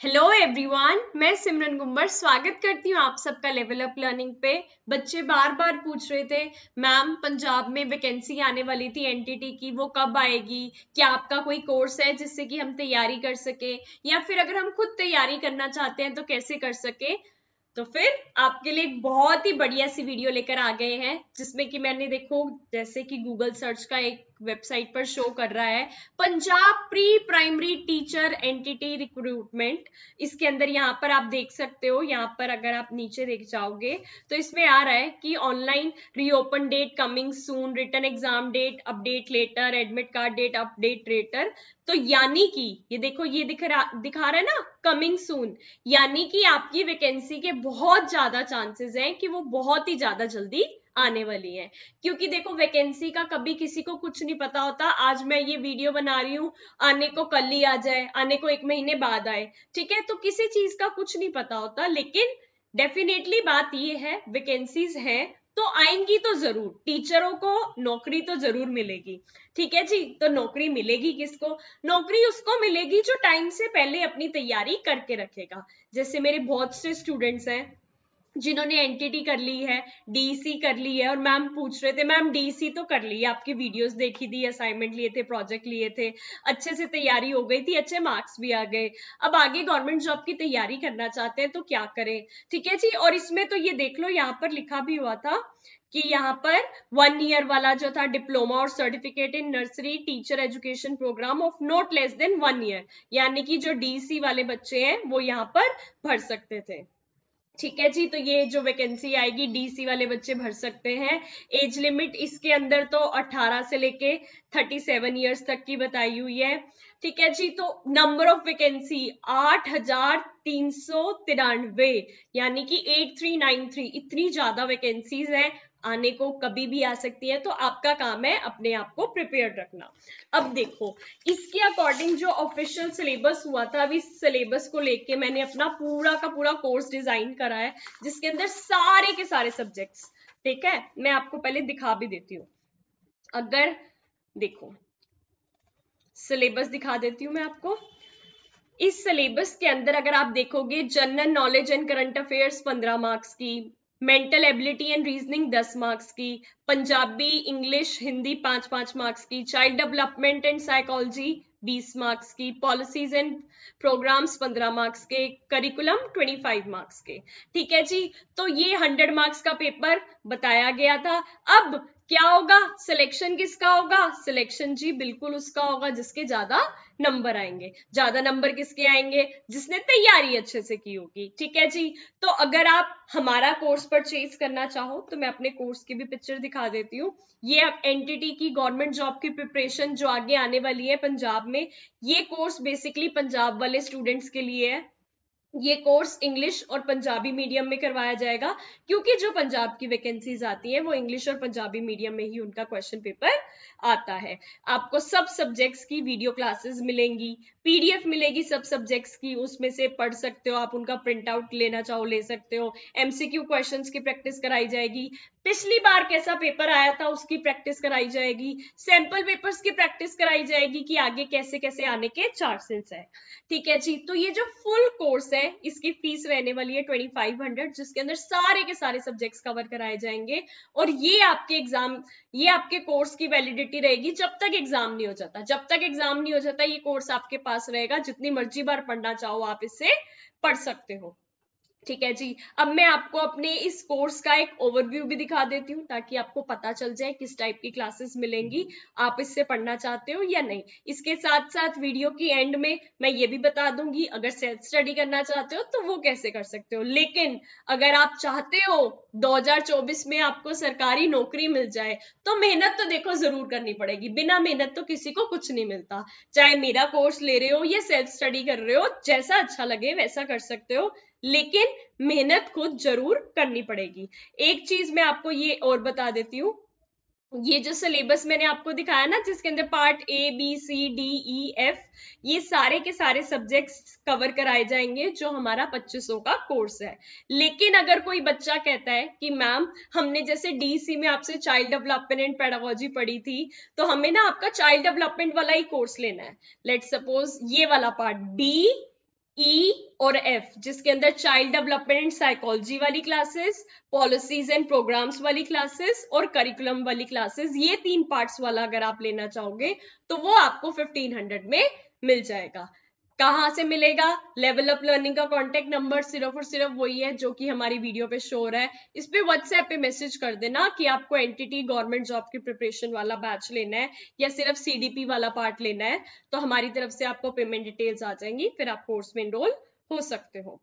Hello everyone, मैं सिमरन गुम्बर स्वागत करती हूँ आप सबका लेवल अप लर्निंग पे। बच्चे बार बार पूछ रहे थे मैम पंजाब में वैकेंसी आने वाली थी एनटीटी की, वो कब आएगी? क्या आपका कोई कोर्स है जिससे कि हम तैयारी कर सके, या फिर अगर हम खुद तैयारी करना चाहते हैं तो कैसे कर सके? तो फिर आपके लिए एक बहुत ही बढ़िया सी वीडियो लेकर आ गए हैं, जिसमें कि मैंने देखो जैसे कि गूगल सर्च का एक वेबसाइट पर शो कर रहा है Punjab pre primary teacher entity recruitment. इसके अंदर यहाँ पर आप देख सकते हो, यहाँ पर अगर आप नीचे देख जाओगे तो इसमें आ रहा है कि online reopen date coming soon, written exam date update letter, admit card date update letter. तो यानी कि ये देखो, ये दिखा रहा है ना कमिंग सून, यानी कि आपकी वैकेंसी के बहुत ज्यादा चांसेस हैं कि वो बहुत ही ज्यादा जल्दी आने वाली है। क्योंकि देखो वैकेंसी का कभी किसी को कुछ नहीं पता होता। आज मैं ये वीडियो बना रही हूँ, आने को कल ही आ जाए, आने को 1 महीने बाद आए, ठीक है? तो किसी चीज का कुछ नहीं पता होता, लेकिन डेफिनेटली बात ये है वैकेंसीज है तो आएंगी तो जरूर, टीचरों को नौकरी तो जरूर मिलेगी। ठीक है जी, तो नौकरी मिलेगी किसको? नौकरी उसको मिलेगी जो टाइम से पहले अपनी तैयारी करके रखेगा। जैसे मेरे बहुत से स्टूडेंट्स हैं जिन्होंने एनटीटी कर ली है, डीसी कर ली है, और मैम पूछ रहे थे मैम डीसी तो कर ली है, आपकी वीडियोस देखी थी, असाइनमेंट लिए थे, प्रोजेक्ट लिए थे, अच्छे से तैयारी हो गई थी, अच्छे मार्क्स भी आ गए, अब आगे गवर्नमेंट जॉब की तैयारी करना चाहते हैं तो क्या करें? ठीक है जी। और इसमें तो ये देख लो, यहाँ पर लिखा भी हुआ था कि यहाँ पर 1 ईयर वाला जो था डिप्लोमा और certificate in nursery teacher education program of not less than 1 year, यानी कि जो डीसी वाले बच्चे हैं वो यहाँ पर भर सकते थे। ठीक है जी, तो ये जो वैकेंसी आएगी डीसी वाले बच्चे भर सकते हैं। एज लिमिट इसके अंदर तो 18 से लेके 37 ईयर्स तक की बताई हुई है। ठीक है जी, तो नंबर ऑफ वैकेंसी 8393, यानी कि 8393, इतनी ज्यादा वैकेंसीज है, आने को कभी भी आ सकती है। तो आपका काम है अपने आप को प्रिपेयर रखना। अब देखो, इसके अकॉर्डिंग जो ऑफिशियल सिलेबस हुआ था, अभी इस सिलेबस को लेके मैंने अपना पूरा का पूरा कोर्स डिजाइन करा है, जिसके अंदर सारे के सारे सब्जेक्ट्स, ठीक है, मैं आपको पहले दिखा भी देती हूँ। अगर देखो, सिलेबस दिखा देती हूँ मैं आपको। इस सिलेबस के अंदर अगर आप देखोगे, general knowledge and current affairs 15 marks की, mental ability and reasoning 10 marks की, पंजाबी इंग्लिश हिंदी 5-5 मार्क्स की, child development and psychology 20 marks की, पॉलिसीज एंड प्रोग्राम्स 15 मार्क्स के, करिकुलम 25 मार्क्स के। ठीक है जी, तो ये 100 मार्क्स का पेपर बताया गया था। अब क्या होगा? सिलेक्शन किसका होगा? सिलेक्शन जी बिल्कुल उसका होगा जिसके ज्यादा नंबर आएंगे। ज्यादा नंबर किसके आएंगे? जिसने तैयारी अच्छे से की होगी। ठीक है जी, तो अगर आप हमारा कोर्स परचेज करना चाहो तो मैं अपने कोर्स की भी पिक्चर दिखा देती हूँ। ये अब एनटीटी की गवर्नमेंट जॉब की प्रिपरेशन जो आगे आने वाली है पंजाब में, ये कोर्स बेसिकली पंजाब वाले स्टूडेंट्स के लिए है। ये कोर्स इंग्लिश और पंजाबी मीडियम में करवाया जाएगा, क्योंकि जो पंजाब की वैकेंसीज आती है वो इंग्लिश और पंजाबी मीडियम में ही उनका क्वेश्चन पेपर आता है। आपको सब सब्जेक्ट्स की वीडियो क्लासेस मिलेंगी, पीडीएफ मिलेगी सब सब्जेक्ट्स की, उसमें से पढ़ सकते हो आप, उनका प्रिंट आउट लेना चाहो ले सकते हो। एमसीक्यू क्वेश्चंस की प्रैक्टिस कराई जाएगी, पिछली बार कैसा पेपर आया था उसकी प्रैक्टिस कराई जाएगी, सैंपल पेपर्स की प्रैक्टिस कराई जाएगी कि आगे कैसे कैसे आने के चांसेस है। ठीक है जी, तो ये जो फुल कोर्स है इसकी फीस रहने वाली है 2500, जिसके अंदर सारे के सारे सब्जेक्ट्स कवर कराए जाएंगे। और ये आपके एग्जाम, ये आपके कोर्स की वैलिडिटी रहेगी जब तक एग्जाम नहीं हो जाता। जब तक एग्जाम नहीं हो जाता ये कोर्स आपके पास रहेगा, जितनी मर्जी बार पढ़ना चाहो आप इससे पढ़ सकते हो। ठीक है जी, अब मैं आपको अपने इस कोर्स का एक ओवरव्यू भी दिखा देती हूँ, ताकि आपको पता चल जाए किस टाइप की क्लासेस मिलेंगी, आप इससे पढ़ना चाहते हो या नहीं। इसके साथ साथ वीडियो की एंड में मैं ये भी बता दूंगी, अगर सेल्फ स्टडी करना चाहते हो तो वो कैसे कर सकते हो। लेकिन अगर आप चाहते हो 2024 में आपको सरकारी नौकरी मिल जाए, तो मेहनत तो देखो जरूर करनी पड़ेगी, बिना मेहनत तो किसी को कुछ नहीं मिलता। चाहे मेरा कोर्स ले रहे हो या सेल्फ स्टडी कर रहे हो, जैसा अच्छा लगे वैसा कर सकते हो, लेकिन मेहनत खुद जरूर करनी पड़ेगी। एक चीज मैं आपको ये और बता देती हूँ, ये जो सिलेबस मैंने आपको दिखाया ना, जिसके अंदर part A B C D E F, ये सारे के सारे सब्जेक्ट्स कवर कराए जाएंगे जो हमारा 2500 का कोर्स है। लेकिन अगर कोई बच्चा कहता है कि मैम हमने जैसे डीसी में आपसे चाइल्ड डेवलपमेंट एंड पेडागोजी पढ़ी थी, तो हमें ना आपका चाइल्ड डेवलपमेंट वाला ही कोर्स लेना है, लेट्स सपोज ये वाला पार्ट बी ई और F जिसके अंदर चाइल्ड डेवलपमेंट एंड साइकोलॉजी वाली क्लासेस, पॉलिसीज एंड प्रोग्राम्स वाली क्लासेस और करिकुलम वाली क्लासेस, ये 3 पार्ट्स वाला अगर आप लेना चाहोगे तो वो आपको 1500 में मिल जाएगा। कहाँ से मिलेगा? लेवल अप लर्निंग का कॉन्टेक्ट नंबर सिर्फ और सिर्फ वही है जो कि हमारी वीडियो पे शो हो रहा है। इस पे व्हाट्सएप पे मैसेज कर देना कि आपको एनटीटी गवर्नमेंट जॉब की प्रिपरेशन वाला बैच लेना है या सिर्फ सीडीपी वाला पार्ट लेना है, तो हमारी तरफ से आपको पेमेंट डिटेल्स आ जाएंगी, फिर आप कोर्स में एनरोल हो सकते हो।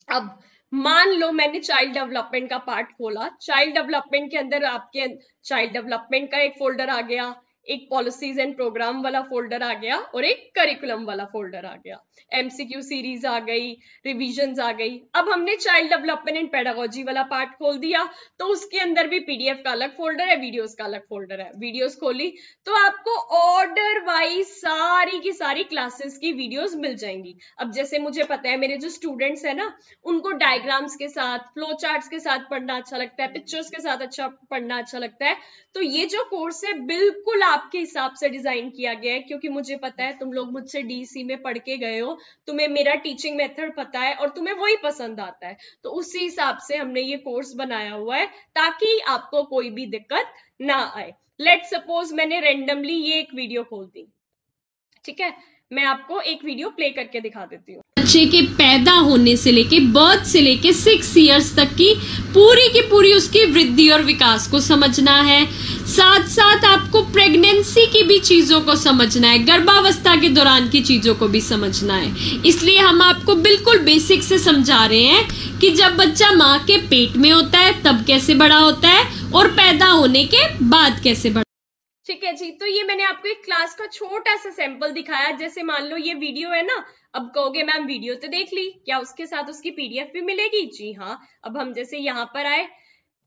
अब मान लो मैंने चाइल्ड डेवलपमेंट का पार्ट खोला, चाइल्ड डेवलपमेंट के अंदर आपके चाइल्ड डेवलपमेंट का एक फोल्डर आ गया, एक पॉलिसीज एंड प्रोग्राम वाला फोल्डर आ गया और एक करिकुलम वाला फोल्डर आ गया, एमसीक्यू सीरीज आ गई, रिविजन्स आ गई। अब हमने चाइल्ड डेवलपमेंट एंड पेडागोजी वाला पार्ट खोल दिया तो उसके अंदर भी पीडीएफ का अलग फोल्डर है, वीडियोस का अलग फोल्डर है। वीडियोस खोली तो आपको ऑर्डर वाइज सारी की सारी क्लासेस की वीडियोस मिल जाएंगी। अब जैसे मुझे पता है मेरे जो स्टूडेंट्स है ना, उनको डायग्राम्स के साथ, फ्लो चार्ट्स के साथ पढ़ना अच्छा लगता है, पिक्चर्स के साथ अच्छा पढ़ना अच्छा लगता है, तो ये जो कोर्स है बिल्कुल आपके हिसाब से डिजाइन किया गया है, क्योंकि मुझे पता है तुम लोग मुझसे डीसी में पढ़ के गए हो, तुम्हें मेरा टीचिंग मेथड पता है और तुम्हें वही पसंद आता है, तो उसी हिसाब से हमने ये कोर्स बनाया हुआ है ताकि आपको कोई भी दिक्कत ना आए। लेट सपोज मैंने रेंडमली ये एक वीडियो खोल दी, ठीक है, मैं आपको एक वीडियो प्ले करके दिखा देती हूँ। बच्चे के पैदा होने से लेके बर्थ से लेके 6 इयर्स तक की पूरी उसकी वृद्धि और विकास को समझना है। साथ साथ आपको प्रेगनेंसी की भी चीजों को समझना है, गर्भावस्था के दौरान की चीजों को भी समझना है। इसलिए हम आपको बिल्कुल बेसिक से समझा रहे हैं कि जब बच्चा माँ के पेट में होता है तब कैसे बड़ा होता है और पैदा होने के बाद कैसे बड़ा। ठीक है जी, तो ये मैंने आपको एक क्लास का छोटा सा सैंपल दिखाया। जैसे मान लो ये वीडियो है ना, अब कहोगे मैम वीडियो तो देख ली, क्या उसके साथ उसकी पीडीएफ भी मिलेगी? जी हाँ। अब हम जैसे यहाँ पर आए,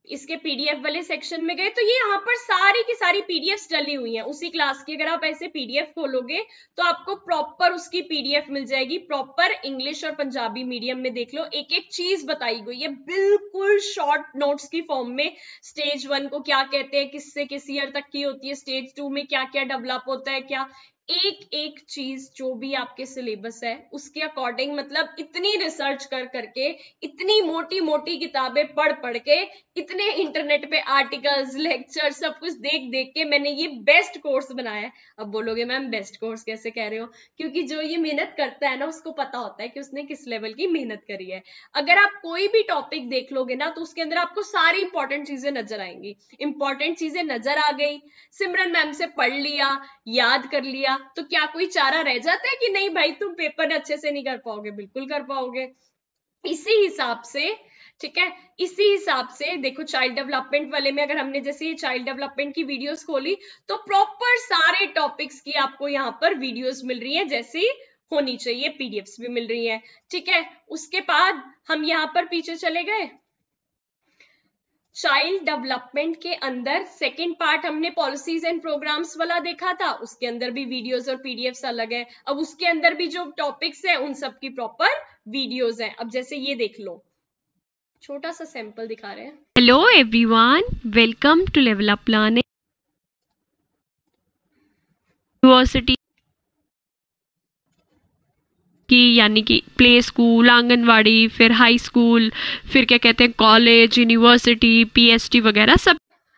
इसके पीडीएफ वाले सेक्शन में गए, तो ये यहाँ पर सारी की सारी पीडीएफ डली हुई हैं उसी क्लास की। अगर आप ऐसे पीडीएफ खोलोगे तो आपको प्रॉपर उसकी पीडीएफ मिल जाएगी, प्रॉपर इंग्लिश और पंजाबी मीडियम में। देख लो, एक एक चीज बताई गई है बिल्कुल शॉर्ट नोट्स की फॉर्म में। स्टेज 1 को क्या कहते हैं, किससे किस ईयर तक की होती है, स्टेज 2 में क्या क्या डेवलप होता है, क्या एक एक चीज जो भी आपके सिलेबस है उसके अकॉर्डिंग, मतलब इतनी रिसर्च कर करके, इतनी मोटी मोटी किताबें पढ़ पढ़ के, इतने इंटरनेट पे आर्टिकल्स, लेक्चर, सब कुछ देख देख के मैंने ये बेस्ट कोर्स बनाया है। अब बोलोगे मैम बेस्ट कोर्स कैसे कह रहे हो? क्योंकि जो ये मेहनत करता है ना, उसको पता होता है कि उसने किस लेवल की मेहनत करी है। अगर आप कोई भी टॉपिक देख लोगे ना तो उसके अंदर आपको सारी इंपॉर्टेंट चीजें नजर आएंगी। इंपॉर्टेंट चीजें नजर आ गई, सिमरन मैम से पढ़ लिया, याद कर लिया, तो क्या कोई चारा रह जाता है कि नहीं भाई तुम पेपर अच्छे से नहीं कर पाओगे? बिल्कुल कर पाओगे। इसी हिसाब से, ठीक है, इसी हिसाब से देखो चाइल्ड डेवलपमेंट वाले में अगर हमने जैसे ये चाइल्ड डेवलपमेंट की वीडियोस खोली तो प्रॉपर सारे टॉपिक्स की आपको यहाँ पर वीडियोस मिल रही है जैसी होनी चाहिए, पीडीएफ्स भी मिल रही है, ठीक है। उसके बाद हम यहाँ पर पीछे चले गए, चाइल्ड डेवलपमेंट के अंदर सेकेंड पार्ट हमने पॉलिसीज एंड प्रोग्राम्स वाला देखा था, उसके अंदर भी वीडियोस और पीडीएफ्स अलग है। अब उसके अंदर भी जो टॉपिक्स है उन सब की प्रॉपर वीडियोस हैं। अब जैसे ये देख लो, छोटा सा सैंपल दिखा रहे हैं। Hello everyone, welcome to level up learning university की, यानी कि प्ले स्कूल, आंगनवाड़ी, फिर हाई स्कूल, फिर क्या कहते हैं कॉलेज, यूनिवर्सिटी, पीएचडी वगैरह सब।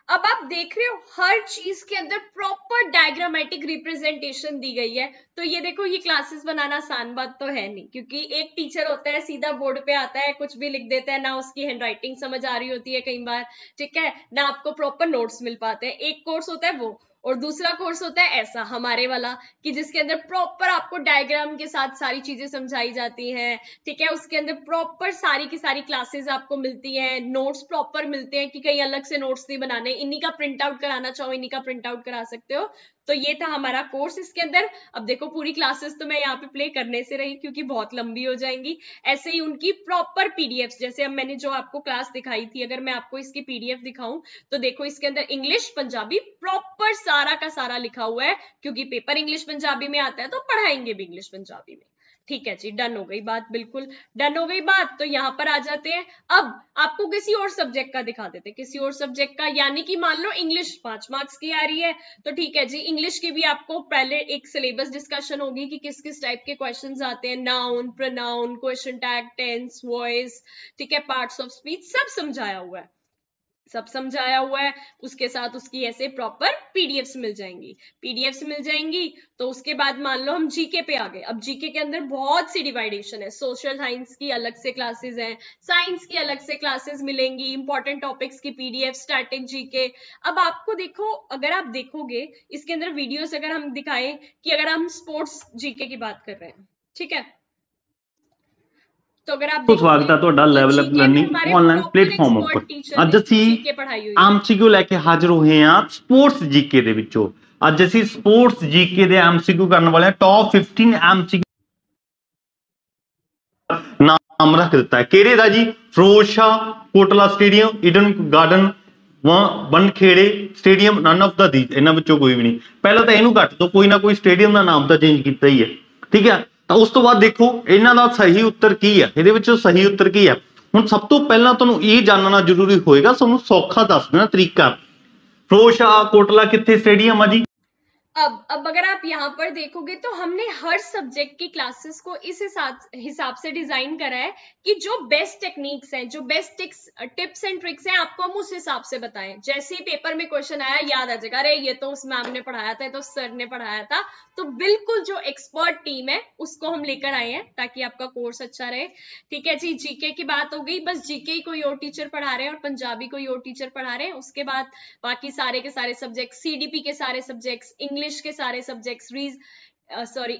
अब आप देख रहे हो हर चीज के अंदर प्रॉपर डायग्रामेटिक रिप्रेजेंटेशन दी गई है। तो ये देखो, ये क्लासेस बनाना आसान बात तो है नहीं, क्योंकि एक टीचर होता है सीधा बोर्ड पे आता है, कुछ भी लिख देता है, ना उसकी हैंडराइटिंग समझ आ रही होती है कई बार, ठीक है, ना आपको प्रॉपर नोट्स मिल पाते हैं। एक कोर्स होता है वो, और दूसरा कोर्स होता है ऐसा हमारे वाला कि जिसके अंदर प्रॉपर आपको डायग्राम के साथ सारी चीजें समझाई जाती हैं, ठीक है। उसके अंदर प्रॉपर सारी की सारी क्लासेस आपको मिलती हैं, नोट्स प्रॉपर मिलते हैं कि कहीं अलग से नोट्स नहीं बनाने, इन्हीं का प्रिंट आउट कराना चाहो इन्हीं का प्रिंट आउट करा सकते हो। तो ये था हमारा कोर्स इसके अंदर। अब देखो पूरी क्लासेस तो मैं यहाँ पे प्ले करने से रही क्योंकि बहुत लंबी हो जाएंगी। ऐसे ही उनकी प्रॉपर पीडीएफ, जैसे अब मैंने जो आपको क्लास दिखाई थी, अगर मैं आपको इसकी पीडीएफ दिखाऊं तो देखो इसके अंदर इंग्लिश पंजाबी प्रॉपर सारा का सारा लिखा हुआ है, क्योंकि पेपर इंग्लिश पंजाबी में आता है तो पढ़ाएंगे भी इंग्लिश पंजाबी में, ठीक है जी, डन हो गई बात, बिल्कुल डन हो गई बात। तो यहाँ पर आ जाते हैं। अब आपको किसी और सब्जेक्ट का दिखा देते, किसी और सब्जेक्ट का, यानी कि मान लो इंग्लिश 5 मार्क्स की आ रही है, तो ठीक है जी, इंग्लिश की भी आपको पहले एक सिलेबस डिस्कशन होगी कि किस किस टाइप के क्वेश्चंस आते हैं, noun, pronoun, question tag, tense, voice, ठीक है, पार्ट्स ऑफ स्पीच, सब समझाया हुआ है, सब समझाया हुआ है। उसके साथ उसकी ऐसे प्रॉपर पीडीएफ्स मिल जाएंगी, पीडीएफ्स मिल जाएंगी। तो उसके बाद मान लो हम जीके पे आ गए। अब जीके के अंदर बहुत सी डिवाइडेशन है, सोशल साइंस की अलग से क्लासेस हैं, साइंस की अलग से क्लासेस मिलेंगी, इंपॉर्टेंट टॉपिक्स की पीडीएफ, स्टैटिक जीके। अब आपको देखो, अगर आप देखोगे इसके अंदर वीडियोस, अगर हम दिखाएं कि अगर हम स्पोर्ट्स जीके की बात कर रहे हैं, ठीक है, तो अगर आप स्वागत है ਤੁਹਾਡਾ level up learning online platform ਉੱਪਰ। ਅੱਜ ਅਸੀਂ ਐਮਸੀਕਿਊ ਲੈ ਕੇ ਹਾਜ਼ਰ ਹੋਏ ਹਾਂ ਸਪੋਰਟਸ ਜੀਕੇ ਦੇ ਵਿੱਚੋਂ। ਅੱਜ ਅਸੀਂ ਸਪੋਰਟਸ ਜੀਕੇ ਦੇ ਐਮਸੀਕਿਊ ਕਰਨ ਵਾਲੇ ਹਾਂ। ਟੌਪ 15 ਐਮਸੀਕਿਊ ਨਾਮ ਰੱਖ ਦਿੱਤਾ ਹੈ। ਕਿਹੜੇ ਦਾ ਜੀ? Firoz Shah Kotla stadium, Eden garden, Wankhede stadium, none of the these, इन्हां विचों कोई भी नहीं। पहला तो इहनूं घट दो, कोई ना कोई स्टेडियम का नाम तो चेंज किया ही है, ठीक है। तो उस तो बाद देखो इन्हां दा सही उत्तर की है, इहदे विच सही उत्तर की है। हुण सब तो पहला तुहानूं ये जानना जरूरी होएगा, तुहानूं सौखा दस देना तरीका। फिरोज शाह कोटला कित्थे स्टेडियम है जी? अब अगर आप यहाँ पर देखोगे तो हमने हर सब्जेक्ट की क्लासेस को इस हिसाब से डिजाइन करा है कि जो बेस्ट टेक्निक्स हैं, जो बेस्ट टिप्स एंड ट्रिक्स हैं, आपको हम उस हिसाब से बताएं। जैसे ही पेपर में क्वेश्चन आया याद आ जाएगा, अरे ये तो उस मैम ने पढ़ाया था, ये तो सर ने पढ़ाया था। तो बिल्कुल जो एक्सपर्ट टीम है उसको हम लेकर आए हैं ताकि आपका कोर्स अच्छा रहे, ठीक है जी। जीके की बात हो गई, बस जीके ही कोई और टीचर पढ़ा रहे हैं और पंजाबी कोई और टीचर पढ़ा रहे हैं। उसके बाद बाकी सारे के सारे सब्जेक्ट, सीडीपी के सारे सब्जेक्ट्स, इंग्लिश के सारे सब्जेक्ट्स,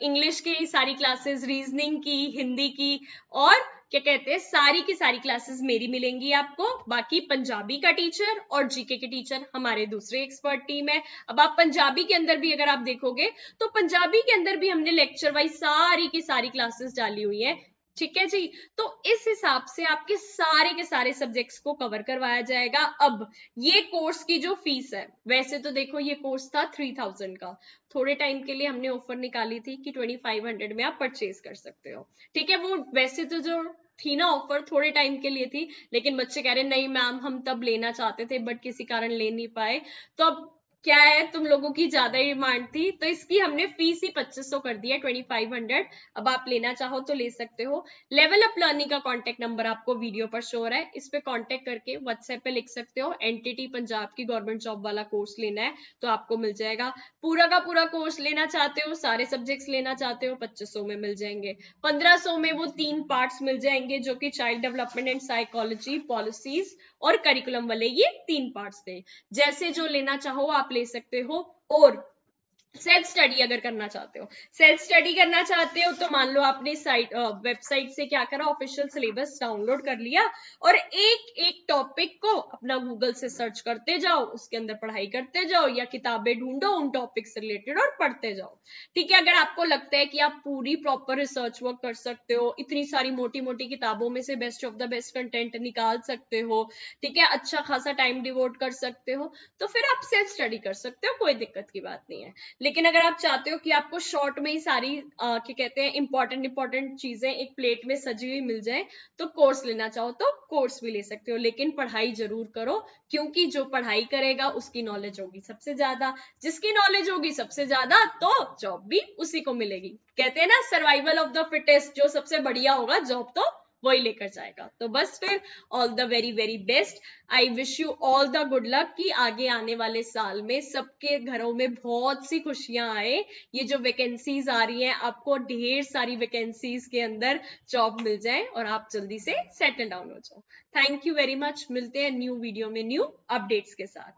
इंग्लिश की सारी क्लासेस, रीजनिंग की, हिंदी की, और क्या कहते हैं, सारी की सारी क्लासेस मेरी मिलेंगी आपको। बाकी पंजाबी का टीचर और जीके के टीचर हमारे दूसरे एक्सपर्ट टीम है। अब आप पंजाबी के अंदर भी अगर आप देखोगे तो पंजाबी के अंदर भी हमने लेक्चर वाइज सारी की सारी क्लासेस डाली हुई है, ठीक है जी। तो इस हिसाब से आपके सारे के सारे सब्जेक्ट्स को कवर करवाया जाएगा। अब ये कोर्स की जो फीस है, वैसे तो देखो ये कोर्स था 3000 का, थोड़े टाइम के लिए हमने ऑफर निकाली थी कि 2500 में आप परचेज कर सकते हो, ठीक है। वो वैसे तो जो थी ना ऑफर थोड़े टाइम के लिए थी, लेकिन बच्चे कह रहे नहीं मैम हम तब लेना चाहते थे बट किसी कारण ले नहीं पाए। तो अब क्या है, तुम लोगों की ज्यादा डिमांड थी तो इसकी हमने फीस ही 2500 कर दिया, 2500। अब आप लेना चाहो तो ले सकते हो। लेवल अप लर्निंग का कांटेक्ट नंबर आपको वीडियो पर शो हो रहा है, इस पे कांटेक्ट करके व्हाट्सएप पे लिख सकते हो। एनटीटी पंजाब की गवर्नमेंट जॉब वाला कोर्स लेना है तो आपको मिल जाएगा। पूरा का पूरा कोर्स लेना चाहते हो, सारे सब्जेक्ट्स लेना चाहते हो, 2500 में मिल जाएंगे। 1500 में वो 3 पार्ट्स मिल जाएंगे जो कि child development and psychology, policies और करिकुलम वाले, ये 3 पार्ट्स थे। जैसे जो लेना चाहो आप ले सकते हो। और सेल्फ स्टडी अगर करना चाहते हो, सेल्फ स्टडी करना चाहते हो तो मान लो आपने वेबसाइट से क्या करा, ऑफिशियल सिलेबस डाउनलोड कर लिया और एक एक टॉपिक को अपना गूगल से सर्च करते जाओ, उसके अंदर पढ़ाई करते जाओ या किताबें ढूंढो उन टॉपिक से रिलेटेड और पढ़ते जाओ, ठीक है। अगर आपको लगता है कि आप पूरी प्रॉपर रिसर्च वर्क कर सकते हो, इतनी सारी मोटी मोटी किताबों में से best of the best content निकाल सकते हो, ठीक है, अच्छा खासा टाइम डिवोट कर सकते हो, तो फिर आप सेल्फ स्टडी कर सकते हो, कोई दिक्कत की बात नहीं है। लेकिन अगर आप चाहते हो कि आपको शॉर्ट में ही सारी क्या कहते हैं इंपॉर्टेंट चीजें एक प्लेट में सजी हुई मिल जाए, तो कोर्स लेना चाहो तो कोर्स भी ले सकते हो। लेकिन पढ़ाई जरूर करो, क्योंकि जो पढ़ाई करेगा उसकी नॉलेज होगी सबसे ज्यादा, जिसकी नॉलेज होगी सबसे ज्यादा तो जॉब भी उसी को मिलेगी। कहते हैं ना सर्वाइवल ऑफ द फिटेस्ट, जो सबसे बढ़िया होगा जॉब तो वही लेकर जाएगा। तो बस फिर all the very very best, I wish you all the good luck कि आगे आने वाले साल में सबके घरों में बहुत सी खुशियां आए। ये जो वैकेंसीज आ रही हैं, आपको ढेर सारी वैकेंसीज के अंदर जॉब मिल जाए और आप जल्दी से सेटल डाउन हो जाओ। थैंक यू वेरी मच, मिलते हैं न्यू वीडियो में न्यू अपडेट्स के साथ।